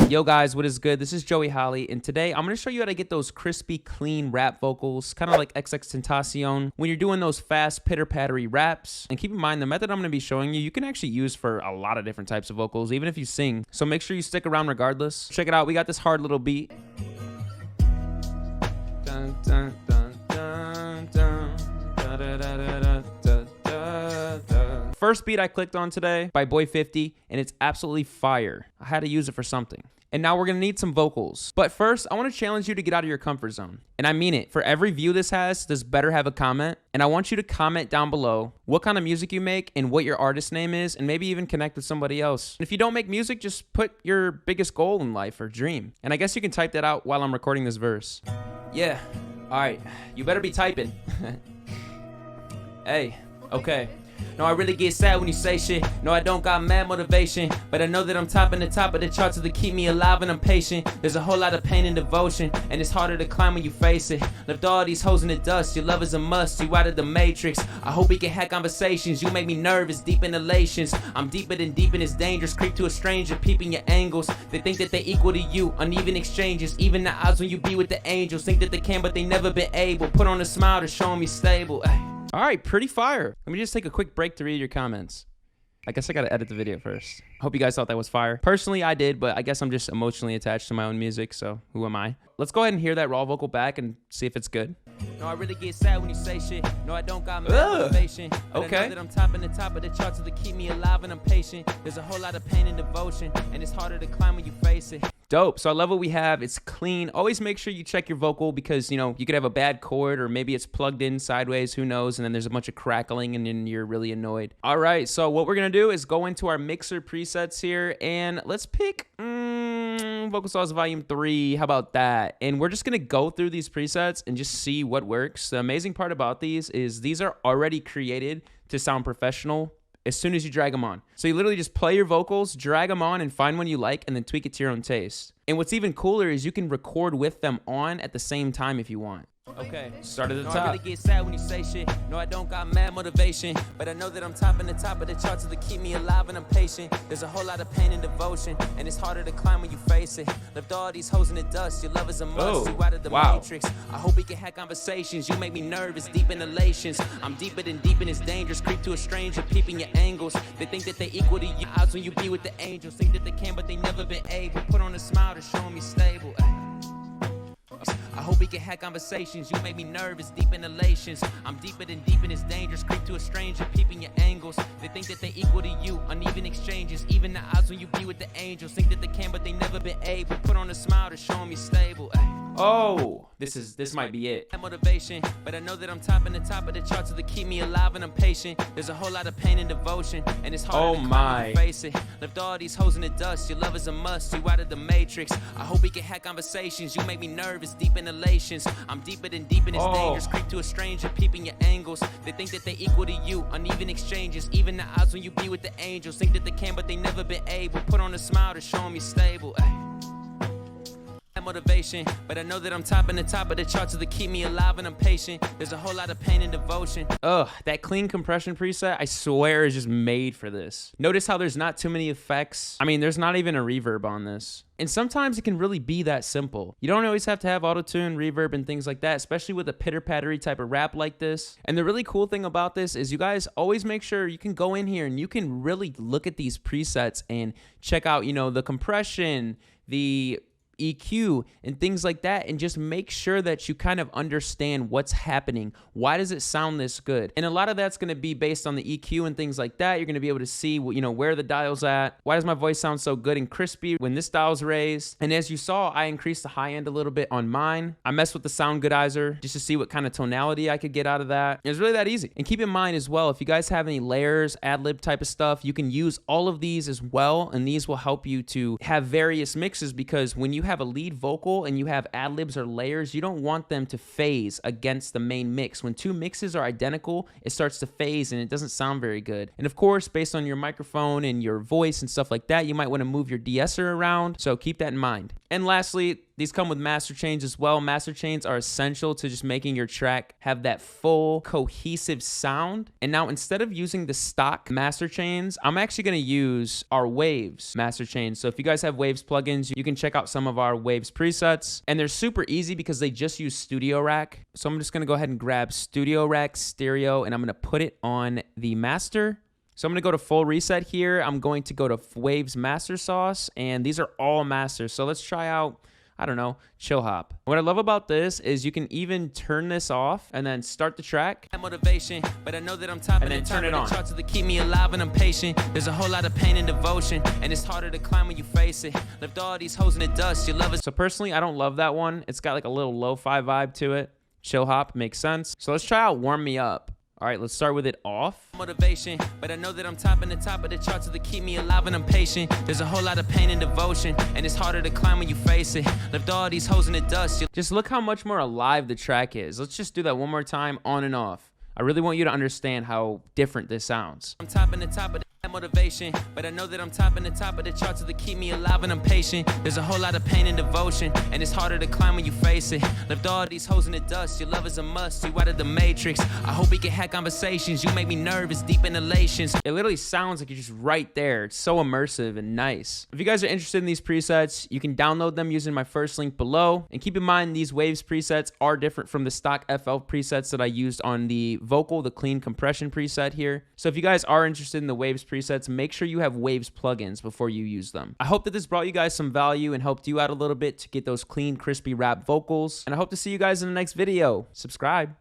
Yo guys, what is good? This is Joeyholli, and today I'm going to show you how to get those crispy, clean rap vocals, kind of like Xxxtentacion, when you're doing those fast, pitter-pattery raps. And keep in mind, the method I'm going to be showing you, you can actually use for a lot of different types of vocals, even if you sing. So make sure you stick around regardless. Check it out, we got this hard little beat. Dun, dun, dun, dun, dun, da, da, da, da, da, da, da, da. First beat I clicked on today by Boy 50, and it's absolutely fire. I had to use it for something. And now we're gonna need some vocals. But first, I wanna challenge you to get out of your comfort zone. And I mean it. For every view this has, this better have a comment. And I want you to comment down below what kind of music you make and what your artist name is, and maybe even connect with somebody else. And if you don't make music, just put your biggest goal in life or dream. And I guess you can type that out while I'm recording this verse. Yeah, all right, you better be typing. Hey, okay. No, I really get sad when you say shit. No, I don't got mad motivation, but I know that I'm topping the top of the charts to keep me alive, and I'm patient. There's a whole lot of pain and devotion, and it's harder to climb when you face it. Left all these hoes in the dust. Your love is a must. You out of the matrix. I hope we can hack conversations. You make me nervous, deep in elations. I'm deeper than deep and it's dangerous. Creep to a stranger, peeping your angles. They think that they equal to you. Uneven exchanges. Even the odds when you be with the angels. Think that they can, but they never been able. Put on a smile to show them you're stable. All right, pretty fire. Let me just take a quick break to read your comments. I guess I gotta edit the video first. Hope you guys thought that was fire. Personally, I did, but I guess I'm just emotionally attached to my own music, so who am I? Let's go ahead and hear that raw vocal back and see if it's good. No, I really get sad when you say shit. No, I don't got motivation. Okay. I know that I'm topping the top of the charts to keep me alive, and I'm patient. There's a whole lot of pain and devotion, and it's harder to climb when you face it. Dope. So I love what we have. It's clean. Always make sure you check your vocal because, you know, you could have a bad chord or maybe it's plugged in sideways, who knows, and then there's a bunch of crackling and then you're really annoyed. All right, so what we're going to do is go into our mixer presets here and let's pick Vocal Saws Volume 3. How about that? And we're just going to go through these presets and just see what works. The amazing part about these is these are already created to sound professional as soon as you drag them on. So you literally just play your vocals, drag them on, and find one you like, and then tweak it to your own taste. And what's even cooler is you can record with them on at the same time if you want. Okay, start at the top. I really get sad when you say shit. No, I don't got mad motivation, but I know that I'm topping the top of the charts to keep me alive, and I'm patient. There's a whole lot of pain and devotion, and it's harder to climb when you face it. Left all these hoes in the dust. Your love is a must. You out of the matrix. I hope we can hack conversations. You make me nervous, deep in elations. I'm deeper than deep and it's dangerous. Creep to a stranger, peeping your angles. They think that they equal to you. Odds when you be with the angels. Think that they can, but they never been able. Put on a smile to show them you're stable. I hope we can hack conversations. You make me nervous, deep in elations. I'm deeper than deep and it's dangerous. Creep to a stranger, peeping your angles. They think that they equal to you. Uneven exchanges. Even the odds when you be with the angels. Think that they can, but they never been able. Put on a smile to show them you're stable. Oh, this might be it. Motivation, but I know that I'm topping the top of the charts to keep me alive, and I'm patient. There's a whole lot of pain and devotion, and it's hard to face it. Left all these hoes in the dust. Your love is a must. You out of the matrix. I hope we can hack conversations. You make me nervous, deep in elations. I'm deeper than deep and it's dangerous. Creep to a stranger, peeping your angles. They think that they equal to you. Uneven exchanges. Even the odds when you be with the angels. Think that they can, but they never been able. Put on a smile to show them you're stable. Motivation, but I know that I'm topping the top of the charts to keep me alive, and I'm patient. There's a whole lot of pain and devotion. That clean compression preset, I swear, is just made for this. Notice how there's not too many effects. I mean, there's not even a reverb on this. And sometimes it can really be that simple. You don't always have to have auto-tune, reverb, and things like that, especially with a pitter-pattery type of rap like this. And the really cool thing about this is you guys always make sure you can go in here and you can really look at these presets and check out, you know, the compression, the EQ and things like that, and just make sure that you kind of understand what's happening. Why does it sound this good? And a lot of that's going to be based on the EQ and things like that. You're going to be able to see, you know, where the dial's at. Why does my voice sound so good and crispy when this dial's raised? And as you saw, I increased the high end a little bit on mine. I messed with the sound goodizer just to see what kind of tonality I could get out of that. It was really that easy. And keep in mind as well, if you guys have any layers, ad-lib type of stuff, you can use all of these as well, and these will help you to have various mixes, because when you have a lead vocal and you have ad-libs or layers, you don't want them to phase against the main mix. When two mixes are identical, it starts to phase and it doesn't sound very good. And of course, based on your microphone and your voice and stuff like that, you might want to move your de-esser around, so keep that in mind. And lastly, These come with master chains as well. Master chains are essential to just making your track have that full cohesive sound. And now instead of using the stock master chains, I'm actually going to use our Waves master chains. So if you guys have Waves plugins, you can check out some of our Waves presets. And they're super easy because they just use Studio Rack. So I'm just going to go ahead and grab Studio Rack Stereo and I'm going to put it on the master. So I'm going to go to full reset here. I'm going to go to Waves master sauce, and these are all masters. So let's try out, I don't know, Chill Hop. What I love about this is you can even turn this off and then start the track. Motivation, but I know that I'm top and then turn it on. Charts to keep me alive and I'm patient. There's a whole lot of pain and devotion, and it's harder to climb when you face it. Lift all these hoes in the dust. You love it. So personally, I don't love that one. It's got like a little lo-fi vibe to it. Chill Hop makes sense. So let's try out Warm Me Up. All right, let's start with it off. Motivation, but I know that I'm top of the charts to keep me alive and I'm patient. There's a whole lot of pain and devotion, and it's harder to climb when you face it. Lift all these hoes in the dust. Just look how much more alive the track is. Let's just do that one more time, on and off. I really want you to understand how different this sounds. I'm top of the motivation, but I know that I'm top of the charts to keep me alive and I'm patient. There's a whole lot of pain and devotion, and it's harder to climb when you face it. Lift all these hoes in the dust. Your love is a must. You out of the matrix. I hope we can have conversations. You make me nervous, deep in elations. It literally sounds like you're just right there. It's so immersive and nice. If you guys are interested in these presets, you can download them using my first link below. And keep in mind, these Waves presets are different from the stock FL presets that I used on the vocal, the clean compression preset here. So if you guys are interested in the Waves presets, make sure you have Waves plugins before you use them. I hope that this brought you guys some value and helped you out a little bit to get those clean, crispy rap vocals. And I hope to see you guys in the next video. Subscribe.